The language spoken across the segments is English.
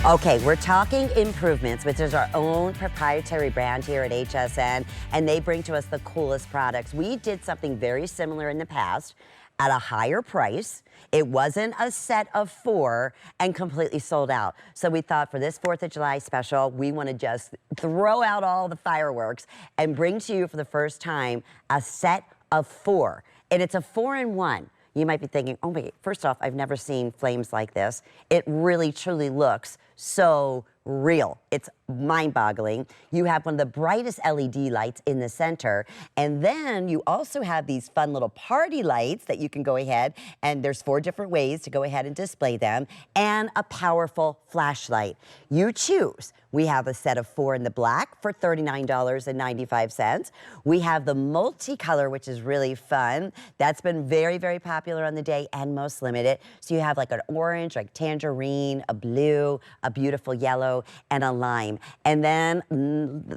Okay, we're talking Improvements, which is our own proprietary brand here at HSN, and they bring to us the coolest products. We did something very similar in the past at a higher price. It wasn't a set of 4 and completely sold out. So we thought for this 4th of July special, we want to just throw out all the fireworks and bring to you for the first time a set of 4. And it's a 4-in-1. You might be thinking, oh wait, first off, I've never seen flames like this. It really, truly looks so real. It's mind-boggling. You have one of the brightest LED lights in the center, and then you also have these fun little party lights that you can go ahead, and there's 4 different ways to go ahead and display them, and a powerful flashlight. You choose. We have a set of 4 in the black for $39.95. We have the multicolor, which is really fun. That's been very, very popular on the day and most limited. So you have like an orange, like tangerine, a blue, a beautiful yellow, and a lime. And then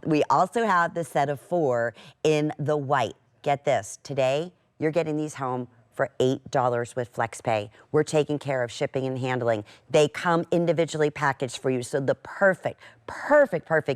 we also have the set of 4 in the white. Get this, today you're getting these home for $8 with FlexPay. We're taking care of shipping and handling. They come individually packaged for you, so the perfect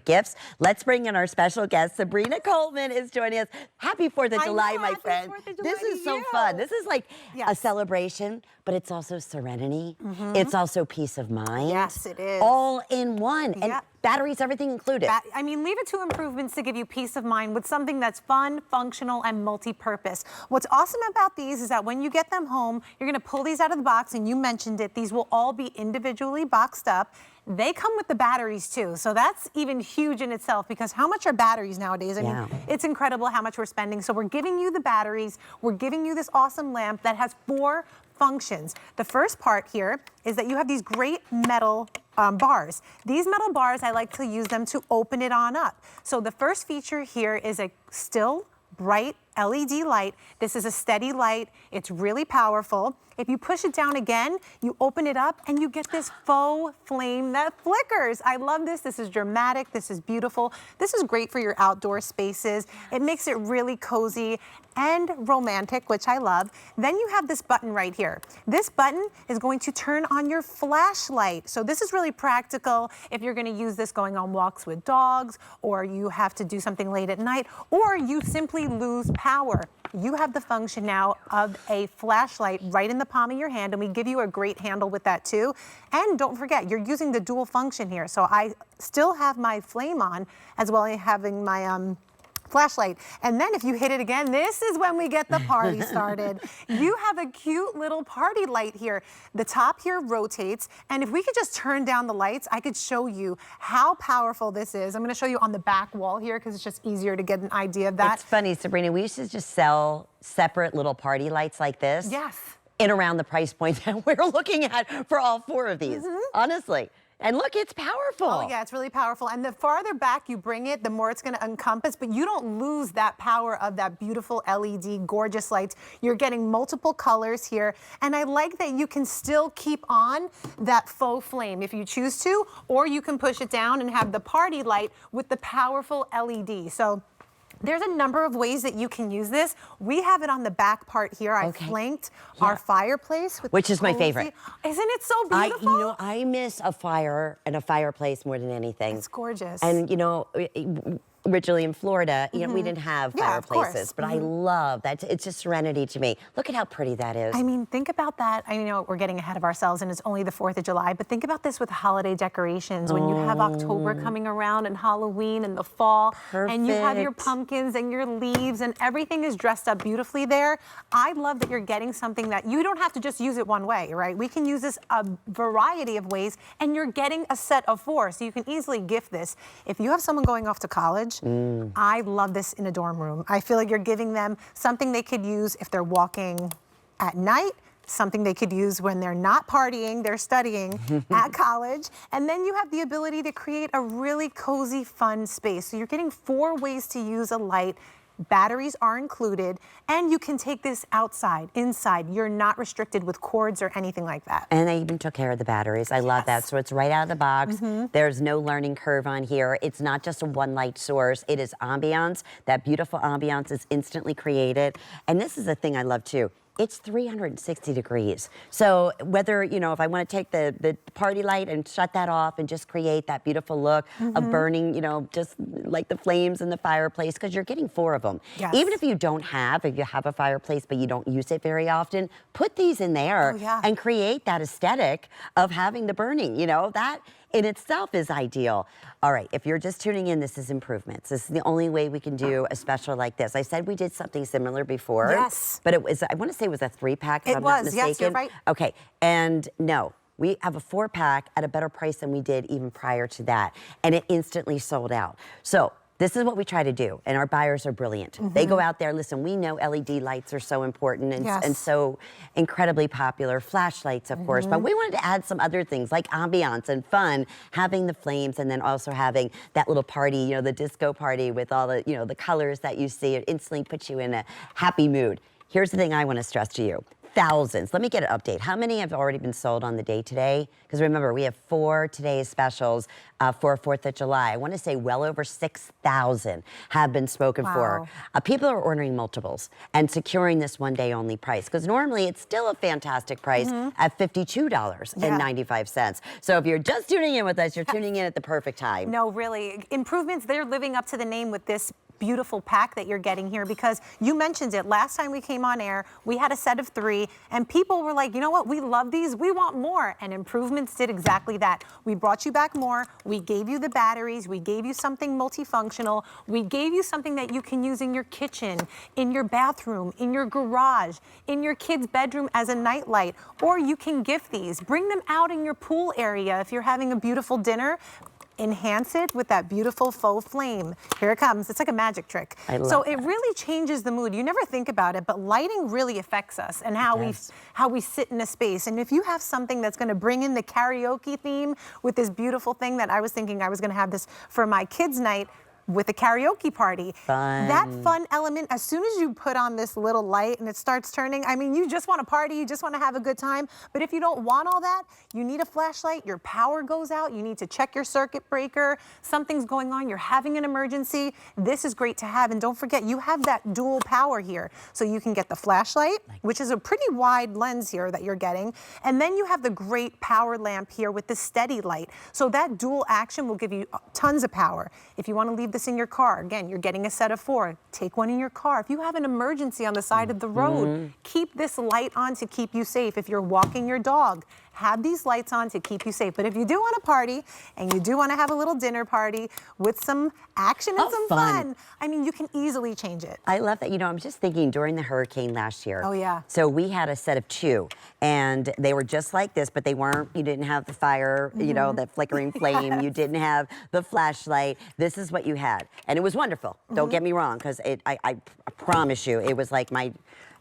gifts. Let's bring in our special guest. Sabrina Coleman is joining us. Happy 4th of July, my friend. This is so fun. This is like a celebration, but it's also serenity. It's also peace of mind. Yes, it is. All in one. And batteries, everything included. I mean, leave it to Improvements to give you peace of mind with something that's fun, functional, and multi-purpose. What's awesome about these is that when you get them home, you're gonna pull these out of the box, and you mentioned it, these will all be individually boxed up. They come with the batteries too, so that's even huge in itself, because how much are batteries nowadays? I mean, it's incredible how much we're spending. So we're giving you the batteries, we're giving you this awesome lamp that has 4 functions. The first part here is that you have these great metal bars. These metal bars, I like to use them to open it on up. So the first feature here is a still bright LED light. This is a steady light. It's really powerful. If you push it down again, you open it up and you get this faux flame that flickers. I love this. This is dramatic. This is beautiful. This is great for your outdoor spaces. It makes it really cozy and romantic, which I love. Then you have this button right here. This button is going to turn on your flashlight. So this is really practical if you're going to use this going on walks with dogs, or you have to do something late at night, or you simply lose power. You have the function now of a flashlight right in the palm of your hand, and we give you a great handle with that too. And don't forget, you're using the dual function here. So I still have my flame on as well as having my flashlight. And then if you hit it again, this is when we get the party started. You have a cute little party light here. The top here rotates, and if we could just turn down the lights, I could show you how powerful this is. I'm going to show you on the back wall here because it's just easier to get an idea of that. It's funny, Sabrina, we used to just sell separate little party lights like this. Yes. In around the price point that we're looking at for all 4 of these, honestly. And look, it's powerful. Oh yeah, it's really powerful. And the farther back you bring it, the more it's going to encompass, but you don't lose that power of that beautiful LED, gorgeous lights. You're getting multiple colors here. And I like that you can still keep on that faux flame if you choose to, or you can push it down and have the party light with the powerful LED. So there's a number of ways that you can use this. We have it on the back part here. I flanked our fireplace with which is my favorite. Isn't it so beautiful? You know, I miss a fire and a fireplace more than anything. It's gorgeous. And you know, originally in Florida, you know, we didn't have fireplaces, but I love that. It's just serenity to me. Look at how pretty that is. I mean, think about that. I know we're getting ahead of ourselves and it's only the 4th of July, but think about this with holiday decorations when you have October coming around and Halloween and the fall, and you have your pumpkins and your leaves and everything is dressed up beautifully there. I love that you're getting something that you don't have to just use it one way, right? We can use this a variety of ways, and you're getting a set of 4, so you can easily gift this. If you have someone going off to college, I love this in a dorm room. I feel like you're giving them something they could use if they're walking at night, something they could use when they're not partying, they're studying at college. And then you have the ability to create a really cozy, fun space. So you're getting 4 ways to use a light. Batteries are included, and you can take this outside, inside. You're not restricted with cords or anything like that. And I even took care of the batteries. I love that. So it's right out of the box. There's no learning curve on here. It's not just a one light source. It is Ambiance. That beautiful Ambiance is instantly created. And this is the thing I love too. it's 360 degrees. So whether, you know, if I want to take the party light and shut that off and just create that beautiful look of burning, you know, just like the flames in the fireplace, because you're getting 4 of them. Yes. Even if you if you have a fireplace but you don't use it very often, put these in there and create that aesthetic of having the burning, you know, that in itself is ideal. All right, if you're just tuning in, this is improvements. This is the only way we can do a special like this. I said we did something similar before. Yes. But it was, I want to say it was a 3-pack, if I'm not mistaken. Yes, you're right. Okay, and no, we have a 4-pack at a better price than we did even prior to that. And it instantly sold out. So this is what we try to do, and our buyers are brilliant. They go out there, listen, we know LED lights are so important and so incredibly popular, flashlights, of course, but we wanted to add some other things like ambiance and fun, having the flames and then also having that little party, you know, the disco party with all the, you know, the colors that you see. It instantly puts you in a happy mood. Here's the thing I want to stress to you. Thousands. Let me get an update. How many have already been sold on the day today? Because remember, we have 4 today's specials for 4th of July. I want to say well over 6,000 have been spoken for. People are ordering multiples and securing this one-day only price, because normally it's still a fantastic price at $52.95. So if you're just tuning in with us, you're tuning in at the perfect time. No, really. Improvements, they're living up to the name with this beautiful pack that you're getting here, because you mentioned it last time we came on air. We had a set of 3 and people were like, you know what, we love these, we want more. And Improvements did exactly that. We brought you back more. We gave you the batteries. We gave you something multifunctional. We gave you something that you can use in your kitchen, in your bathroom, in your garage, in your kid's bedroom as a nightlight, or you can gift these. Bring them out in your pool area if you're having a beautiful dinner. Enhance it with that beautiful faux flame. Here it comes. It's like a magic trick. I love so that. it really changes the mood. You never think about it, but lighting really affects us and how we sit in a space. And if you have something that's going to bring in the karaoke theme with this beautiful thing that I was thinking I was going to have this for my kids' night with a karaoke party. Fun. That fun element, as soon as you put on this little light and it starts turning, I mean, you just want to party, you just want to have a good time. But if you don't want all that, you need a flashlight, your power goes out, you need to check your circuit breaker, something's going on, you're having an emergency. This is great to have. And don't forget, you have that dual power here. So you can get the flashlight, which is a pretty wide lens here that you're getting. And then you have the great power lamp here with the steady light. So that dual action will give you tons of power. If you want to leave this in your car, again, you're getting a set of 4. Take one in your car. If you have an emergency on the side of the road, keep this light on to keep you safe. If you're walking your dog, have these lights on to keep you safe. But if you do want to party and you do want to have a little dinner party with some action and some fun, I mean, you can easily change it. I love that. You know, I'm just thinking during the hurricane last year. Oh, yeah. So we had a set of 2, and they were just like this, but they weren't, you didn't have the fire, you know, that flickering flame. You didn't have the flashlight. This is what you had. And it was wonderful. Don't get me wrong, because I promise you, it was like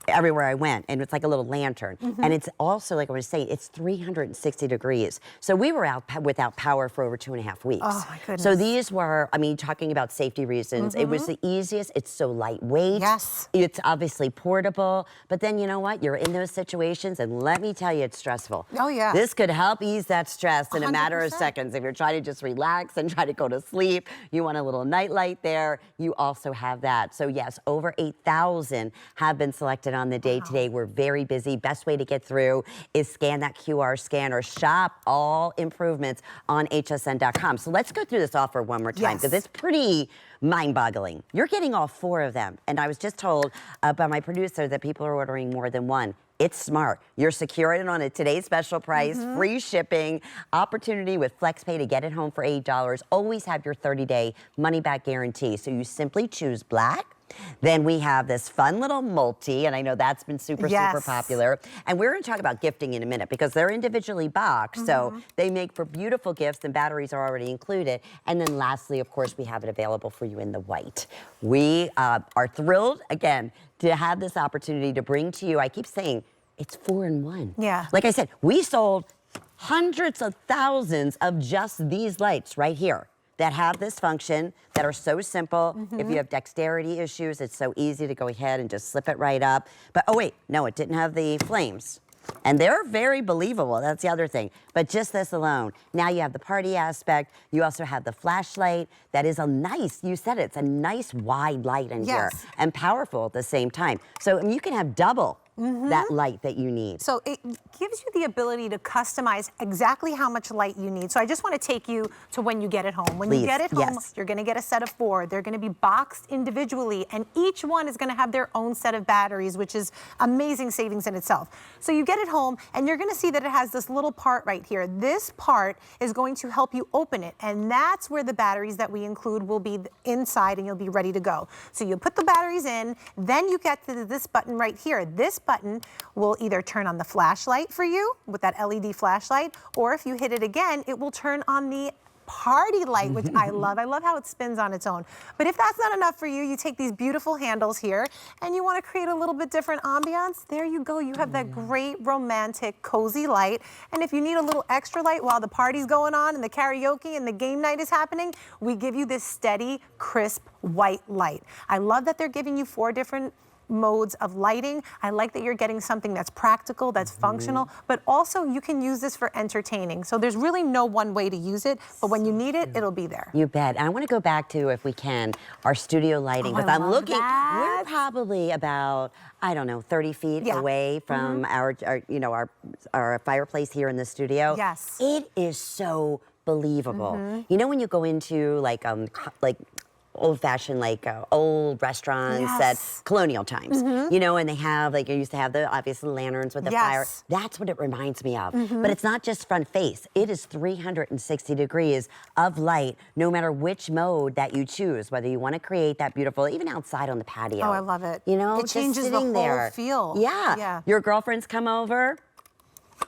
everywhere I went, and it's like a little lantern. And it's also, like I was saying, it's 360 degrees. So we were out without power for over 2.5 weeks. Oh, my goodness. So these were, I mean, talking about safety reasons, it was the easiest. It's so lightweight. Yes. It's obviously portable, but then you know what? You're in those situations, and let me tell you, it's stressful. Oh, yeah. This could help ease that stress in a matter of 100%. seconds. If you're trying to just relax and try to go to sleep, you want a little nightlight there, you also have that. So yes, over 8,000 have been selected on the day today. We're very busy. Best way to get through is scan that QR scan or shop all improvements on hsn.com. So let's go through this offer one more time, because it's pretty mind-boggling. You're getting all 4 of them. And I was just told by my producer that people are ordering more than one. It's smart. You're securing it on a today's special price, free shipping, opportunity with FlexPay to get it home for $8. Always have your 30-day money-back guarantee. So you simply choose black. Then we have this fun little multi, and I know that's been super popular. And we're going to talk about gifting in a minute, because they're individually boxed, so they make for beautiful gifts, and batteries are already included. And then lastly, of course, we have it available for you in the white. We are thrilled, again, to have this opportunity to bring to you, I keep saying, it's 4 in 1. Yeah. Like I said, we sold hundreds of thousands of just these lights right here that have this function, that are so simple. If you have dexterity issues, it's so easy to go ahead and just slip it right up. But oh wait, no, it didn't have the flames. And they're very believable, that's the other thing. But just this alone, now you have the party aspect, you also have the flashlight that is a nice, you said it's a nice wide light in here, and powerful at the same time. So I mean, you can have double that light that you need. So it gives you the ability to customize exactly how much light you need. So I just want to take you to when you get it home. When you get it home, you're going to get a set of 4. They're going to be boxed individually, and each one is going to have their own set of batteries, which is amazing savings in itself. So you get it home, and you're going to see that it has this little part right here. This part is going to help you open it, and that's where the batteries that we include will be inside, and you'll be ready to go. So you put the batteries in, then you get to this button right here. This button will either turn on the flashlight for you with that LED flashlight, or if you hit it again, it will turn on the party light, which I love. I love how it spins on its own. But if that's not enough for you, you take these beautiful handles here and you want to create a little bit different ambiance. There you go. You have that great romantic cozy light. And if you need a little extra light while the party's going on and the karaoke and the game night is happening, we give you this steady, crisp white light. I love that they're giving you 4 different modes of lighting. I like that you're getting something that's practical, that's functional, but also you can use this for entertaining. So there's really no one way to use it, but when you need it, it'll be there. You bet. And I want to go back to, if we can, our studio lighting, because I'm looking, we're probably about, I don't know, 30 feet away from our fireplace here in the studio. Yes. It is so believable. You know, when you go into like old-fashioned, like old restaurants at colonial times, you know, and they have, like, you used to have the obviously lanterns with the fire. That's what it reminds me of. But it's not just front face. It is 360 degrees of light, no matter which mode that you choose, whether you want to create that beautiful, even outside on the patio. Oh, I love it. You know, it changes the whole feel. Yeah. Your girlfriends come over.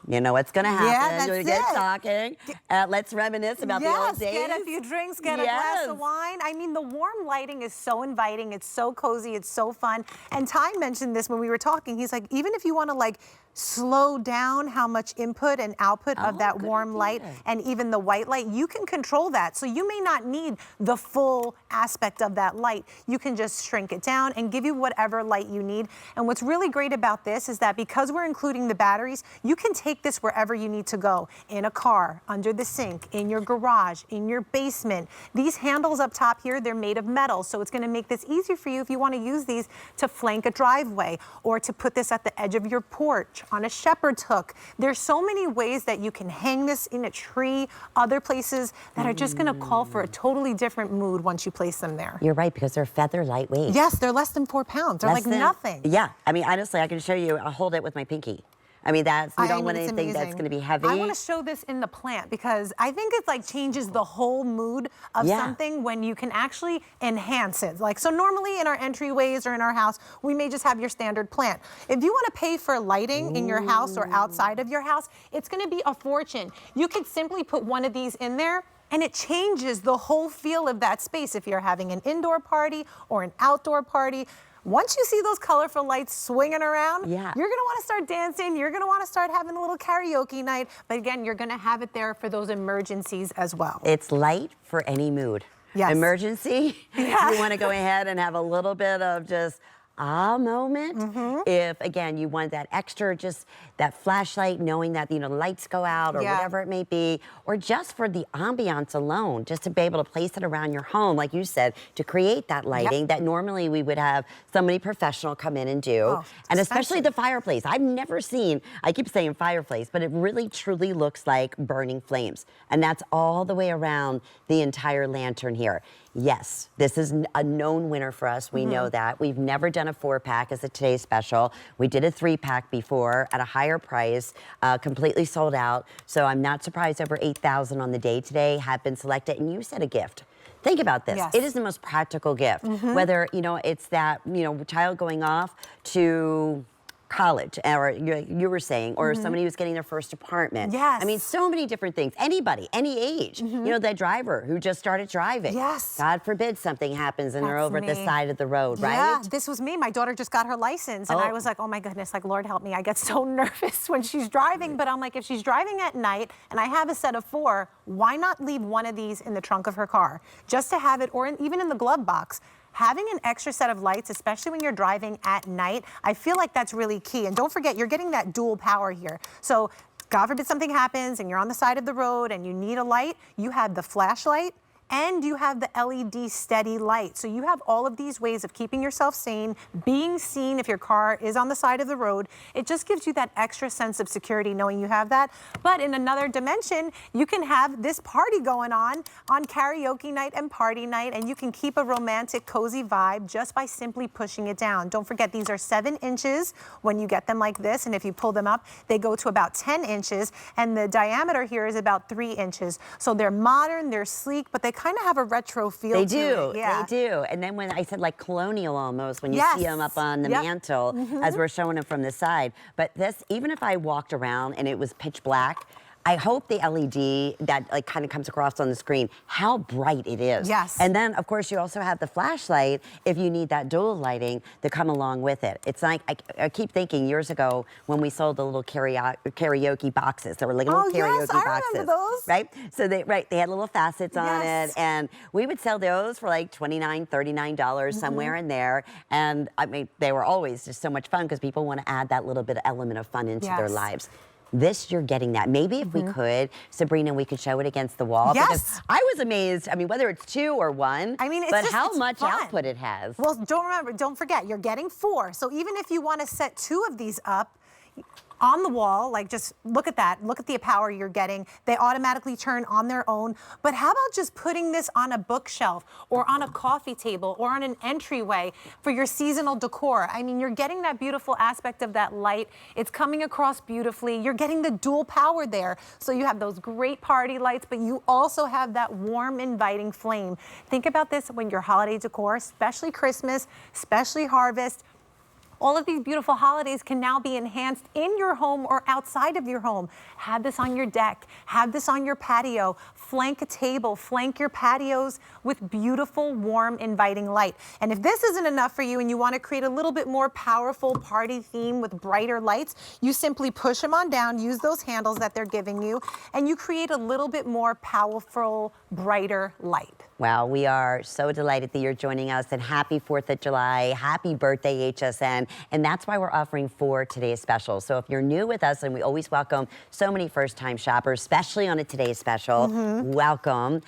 You know what's going to happen. You'll get talking. Let's reminisce about the old days. Get a few drinks, get a glass of wine. I mean, the warm lighting is so inviting. It's so cozy. It's so fun. And Ty mentioned this when we were talking. He's like, even if you want to like slow down how much input and output of that warm light and even the white light, you can control that. So you may not need the full aspect of that light. You can just shrink it down and give you whatever light you need. And what's really great about this is that because we're including the batteries, you can take this wherever you need to go. In a car, under the sink, in your garage, in your basement. These handles up top here, they're made of metal. So it's going to make this easier for you if you want to use these to flank a driveway or to put this at the edge of your porch, on a shepherd's hook. There's so many ways that you can hang this in a tree, other places that are just going to call for a totally different mood once you place them there. You're right, because they're feather lightweight. Yes, they're less than 4 pounds. They're like nothing. Yeah, I mean, honestly, I can show you, I'll hold it with my pinky. I mean, you don't want anything that's going to be heavy. I want to show this in the plant because I think it like changes the whole mood of something when you can actually enhance it. Like, so normally in our entryways or in our house, we may just have your standard plant. If you want to pay for lighting in your house or outside of your house, it's going to be a fortune. You could simply put one of these in there and it changes the whole feel of that space if you're having an indoor party or an outdoor party. Once you see those colorful lights swinging around, you're going to want to start dancing. You're going to want to start having a little karaoke night. But again, you're going to have it there for those emergencies as well. It's light for any mood. Emergency, you want to go ahead and have a little bit of just moment. If, again, you want that extra, just that flashlight, knowing that, you know, lights go out or whatever it may be, or just for the ambiance alone, just to be able to place it around your home, like you said, to create that lighting that normally we would have somebody professional come in and do. And especially the fireplace. I've never seen, I keep saying fireplace, but it really truly looks like burning flames. And that's all the way around the entire lantern here. Yes, this is a known winner for us. We know that. We've never done a 4-pack as a today's special. We did a 3-pack before at a higher price, completely sold out. So I'm not surprised over 8,000 on the day today have been selected. And you said a gift. Think about this. It is the most practical gift. Whether, you know, it's that, you know, child going off to college, or you were saying, or somebody who's getting their first apartment. I mean, so many different things. Anybody, any age. You know, that driver who just started driving. God forbid something happens and they're over at the side of the road, right? Yeah, this was me. My daughter just got her license and I was like, oh my goodness, like, Lord help me. I get so nervous when she's driving, but I'm like, if she's driving at night and I have a set of 4, why not leave one of these in the trunk of her car? Just to have it, or even in the glove box. Having an extra set of lights, especially when you're driving at night, I feel like that's really key. And don't forget, you're getting that dual power here. So God forbid something happens and you're on the side of the road and you need a light, you have the flashlight and you have the LED steady light. So you have all of these ways of keeping yourself sane, being seen if your car is on the side of the road. It just gives you that extra sense of security knowing you have that. But in another dimension, you can have this party going on karaoke night and party night, and you can keep a romantic, cozy vibe just by simply pushing it down. Don't forget, these are 7 inches when you get them like this, and if you pull them up, they go to about 10 inches, and the diameter here is about 3 inches. So they're modern, they're sleek, but they kind of have a retro feel They to do, it. Yeah. they do. And then when I said like colonial almost, when you see them up on the Yep. mantle, as we're showing them from the side. But this, even if I walked around and it was pitch black, I hope the LED that like kind of comes across on the screen, how bright it is. Yes. And then of course you also have the flashlight if you need that dual lighting to come along with it. It's like, I keep thinking years ago when we sold the little karaoke boxes. There were like little karaoke boxes. I remember those. Right? So they had little facets on Yes. it, and we would sell those for like $29, $39 somewhere in there. And I mean, they were always just so much fun because people want to add that little bit of element of fun into their Yes. lives. This, you're getting that. Maybe if we could, Sabrina, we could show it against the wall. Yes. Because I was amazed. I mean, whether it's 2 or 1, I mean, it's but just, how it's much fun. output it has. Well, don't forget, you're getting 4. So even if you want to set 2 of these up on the wall, like just look at that, look at the power you're getting. They automatically turn on their own. But how about just putting this on a bookshelf or on a coffee table or on an entryway for your seasonal decor? I mean, you're getting that beautiful aspect of that light. It's coming across beautifully. You're getting the dual power there. So you have those great party lights, but you also have that warm, inviting flame. Think about this when your holiday decor, especially Christmas, especially harvest. All of these beautiful holidays can now be enhanced in your home or outside of your home. Have this on your deck, have this on your patio, flank a table, flank your patios with beautiful, warm, inviting light. And if this isn't enough for you and you want to create a little bit more powerful party theme with brighter lights, you simply push them on down, use those handles that they're giving you, and you create a little bit more powerful, brighter light. Wow, we are so delighted that you're joining us, and happy 4th of July, happy birthday HSN, and that's why we're offering 4 today's specials. So if you're new with us, and we always welcome so many first-time shoppers, especially on a today's special, welcome.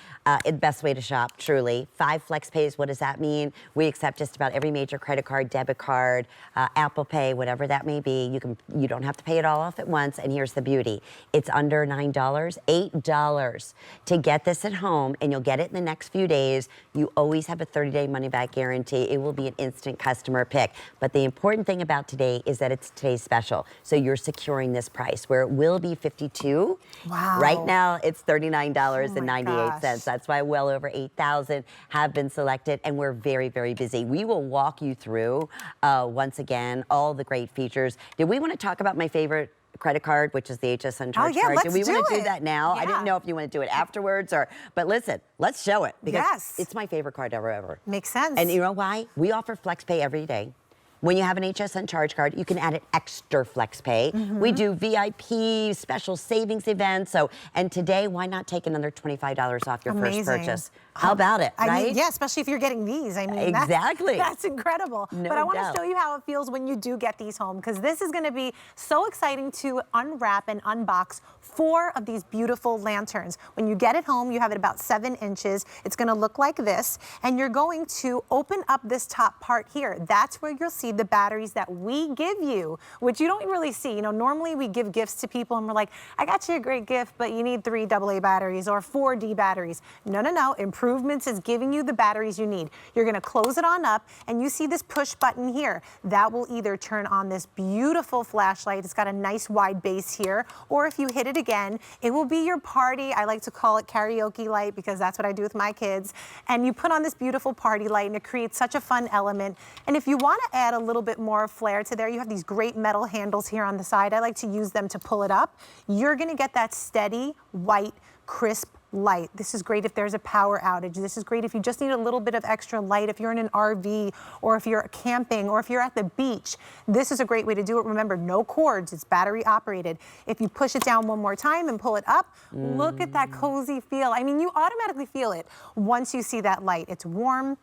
The best way to shop, truly. 5 flex pays, what does that mean? We accept just about every major credit card, debit card, Apple Pay, whatever that may be. You don't have to pay it all off at once, and here's the beauty. It's under $9, $8 to get this at home, and you'll get it in the next few days. You always have a 30-day money-back guarantee. It will be an instant customer pick. But the important thing about today is that it's today's special. So you're securing this price where it will be $52. Wow. Right now, it's $39.98. gosh. That's why well over 8,000 have been selected, and we're very, very busy. We will walk you through, once again, all the great features. Did we want to talk about my favorite credit card, which is the HSN charge yeah, card? let's Do we want to do do it. that now? I Yeah. didn't know if you want to do it afterwards but listen, let's show it because Yes. it's my favorite card ever. Makes sense. And you know why? We offer flex pay every day. When you have an HSN charge card, you can add an extra flex pay. We do VIP special savings events. And today, why not take another $25 off your Amazing. first purchase? How about it, right? I mean, yeah, especially if you're getting these. I mean, Exactly. That's incredible. No but I want doubt. to show you how it feels when you do get these home, because this is going to be so exciting to unwrap and unbox 4 of these beautiful lanterns. When you get it home, you have it about 7 inches. It's going to look like this, and you're going to open up this top part here. That's where you'll see the batteries that we give you, which you don't really see. You know, normally we give gifts to people and we're like, I got you a great gift, but you need 3 AA batteries or 4 D batteries. No, no, no. Improvements is giving you the batteries you need. You're going to close it on up, and you see this push button here. That will either turn on this beautiful flashlight. It's got a nice wide base here, or if you hit it again, it will be your party. I like to call it karaoke light because that's what I do with my kids. And you put on this beautiful party light, and it creates such a fun element. And if you want to add a little bit more flair to there, you have these great metal handles here on the side. I like to use them to pull it up. You're going to get that steady, white, crisp light. This is great if there's a power outage. This is great if you just need a little bit of extra light, if you're in an RV or if you're camping or if you're at the beach. This is a great way to do it. Remember, no cords, it's battery operated. If you push it down one more time and pull it up, look at that cozy feel. I mean, you automatically feel it once you see that light. It's warm,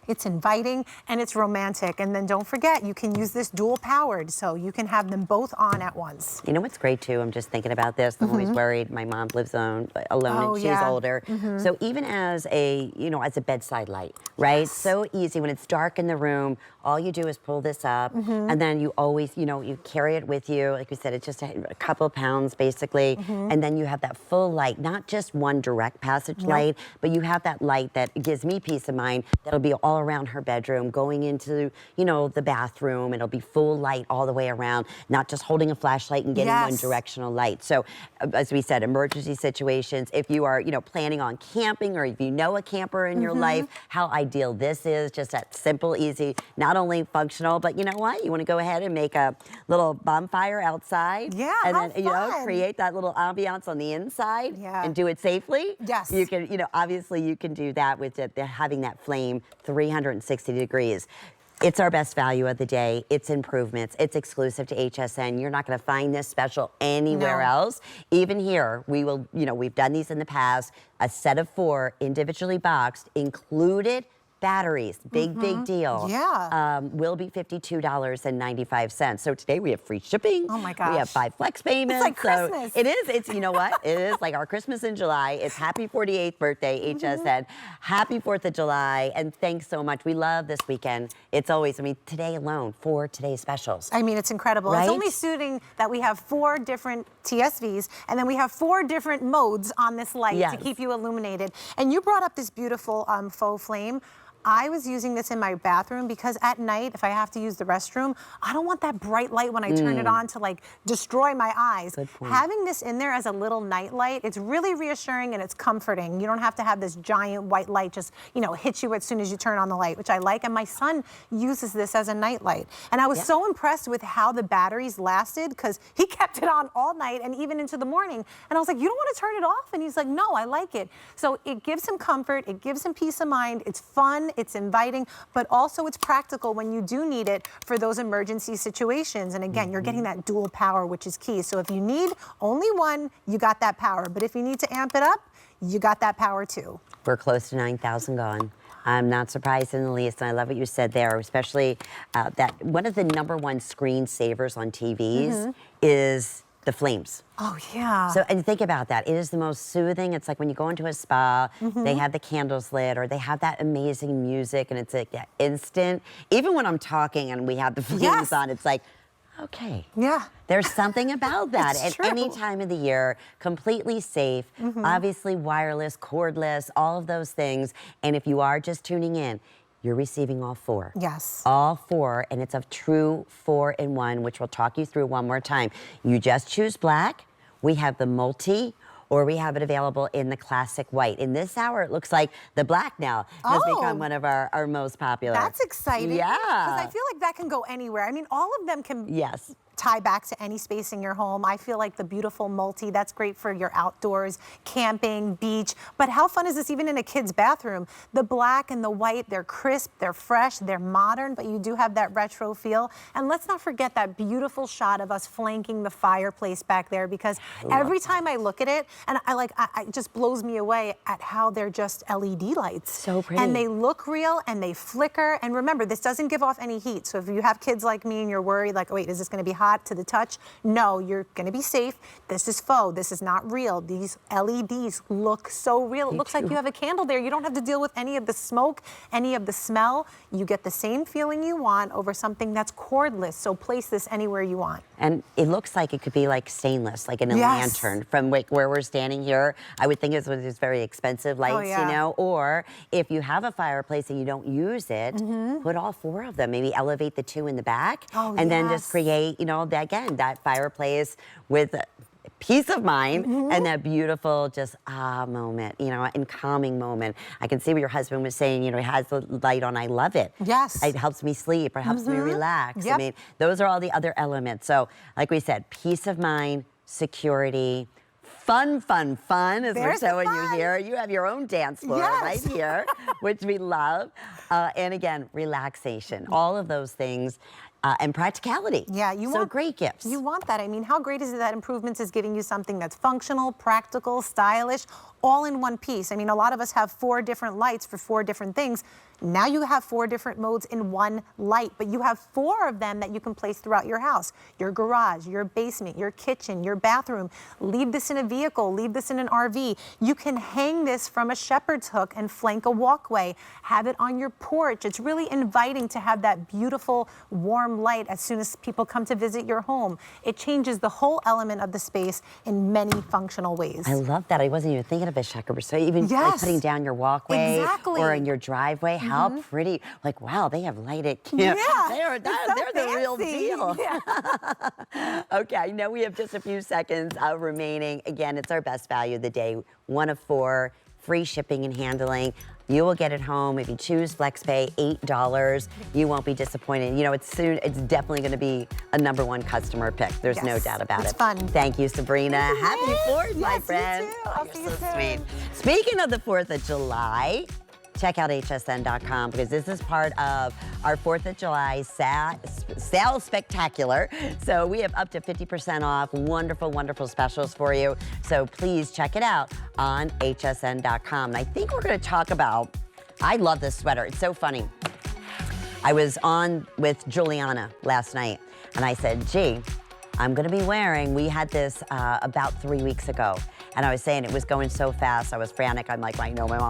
it's inviting, and it's romantic. And then don't forget, you can use this dual powered, so you can have them both on at once. You know what's great too? I'm just thinking about this. I'm always worried. My mom lives alone and she's older. So even as a, as a bedside light, right? So easy when it's dark in the room, all you do is pull this up and then you always, you carry it with you. Like we said, it's just a couple of pounds basically. And then you have that full light, not just one direct passage light, but you have that light that gives me peace of mind. That'll be all around her bedroom, going into, the bathroom. It'll be full light all the way around, not just holding a flashlight and getting one directional light. So as we said, emergency situations, if you are, planning on camping or if you know a camper in your life, how ideal this is, just that simple, easy, not only functional, but you know what? You want to go ahead and make a little bonfire outside. Yeah, and how then, fun. Create that little ambiance on the inside and do it safely. Yes. You can, obviously you can do that with having that flame 360 degrees. It's our best value of the day. It's improvements. It's exclusive to HSN. You're not going to find this special anywhere else. Even here, we will, we've done these in the past. A set of 4 individually boxed, included batteries, big deal. Yeah. Will be $52.95. So today we have free shipping. Oh my gosh. We have 5 flex payments. It's like Christmas. So it is. It's, you know what? It is like our Christmas in July. It's happy 48th birthday, HSN. Happy 4th of July. And thanks so much. We love this weekend. It's always, today alone, 4 today's specials. It's incredible. Right? It's only suiting that we have 4 different TSVs, and then we have 4 different modes on this light to keep you illuminated. And you brought up this beautiful faux flame. I was using this in my bathroom because at night, if I have to use the restroom, I don't want that bright light when I turn it on to like destroy my eyes. Good point. Having this in there as a little night light, it's really reassuring and it's comforting. You don't have to have this giant white light just, hit you as soon as you turn on the light, which I like. And my son uses this as a night light. And I was so impressed with how the batteries lasted because he kept it on all night and even into the morning. And I was like, you don't want to turn it off? And he's like, no, I like it. So it gives him comfort. It gives him peace of mind. It's fun. It's inviting, but also it's practical when you do need it for those emergency situations. And again, you're getting that dual power, which is key. So if you need only one, you got that power. But if you need to amp it up, you got that power too. We're close to 9,000 gone. I'm not surprised in the least, and I love what you said there, especially that one of the #1 screensavers on TVs is the flames. Oh, yeah. So, and think about that. It is the most soothing. It's like when you go into a spa, they have the candles lit or they have that amazing music and it's like instant. Even when I'm talking and we have the flames on, it's like, okay. Yeah. There's something about that. It's At true. any time of the year, completely safe, obviously wireless, cordless, all of those things. And if you are just tuning in, you're receiving all 4. Yes. All 4, and it's a true 4-in-1, which we'll talk you through one more time. You just choose black. We have the multi, or we have it available in the classic white. In this hour, it looks like the black now has become one of our most popular. That's exciting. Yeah. Because I feel like that can go anywhere. All of them can tie back to any space in your home. I feel like the beautiful multi, that's great for your outdoors, camping, beach. But how fun is this even in a kid's bathroom? The black and the white, they're crisp, they're fresh, they're modern, but you do have that retro feel. And let's not forget that beautiful shot of us flanking the fireplace back there, because every time I look at it, and it just blows me away at how they're just LED lights. So pretty. And they look real and they flicker. And remember, this doesn't give off any heat. So if you have kids like me and you're worried, like, wait, is this going to be hot to the touch? No, you're going to be safe. This is faux. This is not real. These LEDs look so real. It looks like you have a candle there. You don't have to deal with any of the smoke, any of the smell. You get the same feeling you want over something that's cordless. So place this anywhere you want. And it looks like it could be like stainless, like in a lantern. From where we're standing here, I would think it's one of those very expensive lights, or if you have a fireplace and you don't use it, put all 4 of them. Maybe elevate the 2 in the back and then just create, that fireplace with peace of mind and that beautiful just moment, and calming moment. I can see what your husband was saying, he has the light on. I love it. Yes. It helps me sleep. It helps me relax. Yep. Those are all the other elements. So like we said, peace of mind, security, fun, as we're showing you here. You have your own dance floor right here, which we love. And again, relaxation, all of those things. And practicality. Yeah, great gifts. You want that. How great is it that Improvements is giving you something that's functional, practical, stylish, all in one piece? A lot of us have 4 different lights for 4 different things. Now you have 4 different modes in one light, but you have 4 of them that you can place throughout your house, your garage, your basement, your kitchen, your bathroom. Leave this in a vehicle, leave this in an RV. You can hang this from a shepherd's hook and flank a walkway. Have it on your porch. It's really inviting to have that beautiful warm light as soon as people come to visit your home. It changes the whole element of the space in many functional ways. I love that. I wasn't even thinking of a shepherd. So even like Yes. putting down your walkway Exactly. or in your driveway, how pretty. Like, wow, they have lighted. Yeah, they're it's so the real fancy. deal. Yeah. Okay, I know we have just a few seconds remaining. Again, it's our best value of the day. 1 of 4, free shipping and handling. You will get it home. If you choose FlexPay, $8. You won't be disappointed. You know, it's definitely going to be a #1 customer pick. There's no Yes, doubt about it's it. fun. Thank you, Sabrina. Thank you, Happy Liz. 4th, my Yes, you friend. too. Oh, I'll you're see you so soon. sweet. Speaking of the 4th of July, check out hsn.com because this is part of our 4th of July sales spectacular. So we have up to 50% off, wonderful, wonderful specials for you. So please check it out on hsn.com. And I think we're going to talk about, I love this sweater. It's so funny. I was on with Juliana last night and I said, gee, I'm going to be wearing, we had this about 3 weeks ago. And I was saying it was going so fast. I was frantic. I'm like, I know my mom